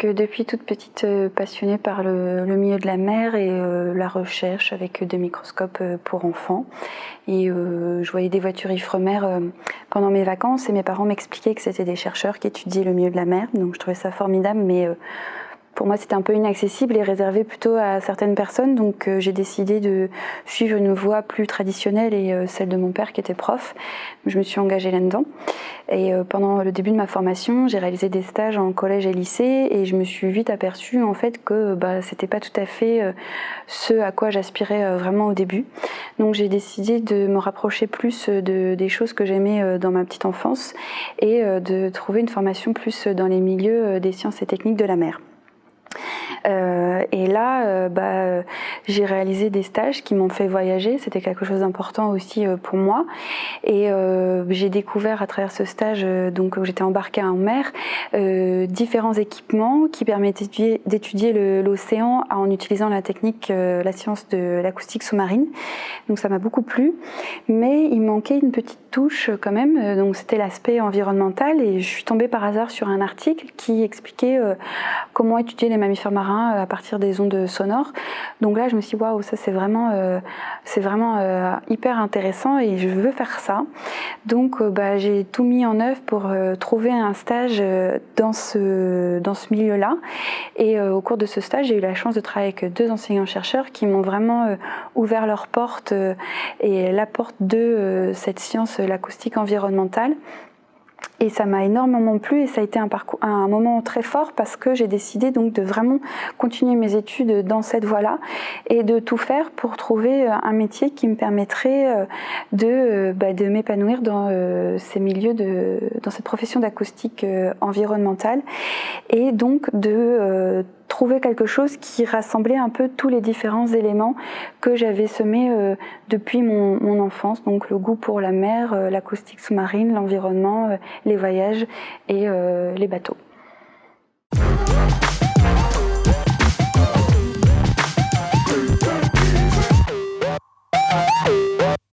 Donc depuis toute petite, passionnée par le milieu de la mer et la recherche avec des microscopes pour enfants. Et je voyais des voitures Ifremer pendant mes vacances et mes parents m'expliquaient que c'était des chercheurs qui étudiaient le milieu de la mer. Donc je trouvais ça formidable, mais pour moi c'était un peu inaccessible et réservé plutôt à certaines personnes. Donc j'ai décidé de suivre une voie plus traditionnelle et celle de mon père qui était prof. Je me suis engagée là-dedans. Et pendant le début de ma formation, j'ai réalisé des stages en collège et lycée et je me suis vite aperçue en fait que c'était pas tout à fait ce à quoi j'aspirais vraiment au début. Donc j'ai décidé de me rapprocher plus des choses que j'aimais dans ma petite enfance et de trouver une formation plus dans les milieux des sciences et techniques de la mer. Et là, j'ai réalisé des stages qui m'ont fait voyager. C'était quelque chose d'important aussi pour moi. Et j'ai découvert à travers ce stage, donc où j'étais embarquée en mer, différents équipements qui permettaient d'étudier l'océan en utilisant la technique, la science de l'acoustique sous-marine. Donc ça m'a beaucoup plu, mais il manquait une petite touche quand même. Donc c'était l'aspect environnemental et je suis tombée par hasard sur un article qui expliquait comment étudier les mammifères marins à partir des ondes sonores. Donc là je me suis dit waouh, ça c'est vraiment hyper intéressant et je veux faire ça. Donc j'ai tout mis en œuvre pour trouver un stage dans ce milieu-là. Et au cours de ce stage, j'ai eu la chance de travailler avec deux enseignants-chercheurs qui m'ont vraiment ouvert leurs portes et la porte de cette science, l'acoustique environnementale. Et ça m'a énormément plu et ça a été un moment très fort parce que j'ai décidé donc de vraiment continuer mes études dans cette voie-là et de tout faire pour trouver un métier qui me permettrait de m'épanouir dans ces milieux, dans cette profession d'acoustique environnementale et donc de trouver quelque chose qui rassemblait un peu tous les différents éléments que j'avais semés depuis mon enfance, donc le goût pour la mer, l'acoustique sous-marine, l'environnement, les voyages et les bateaux.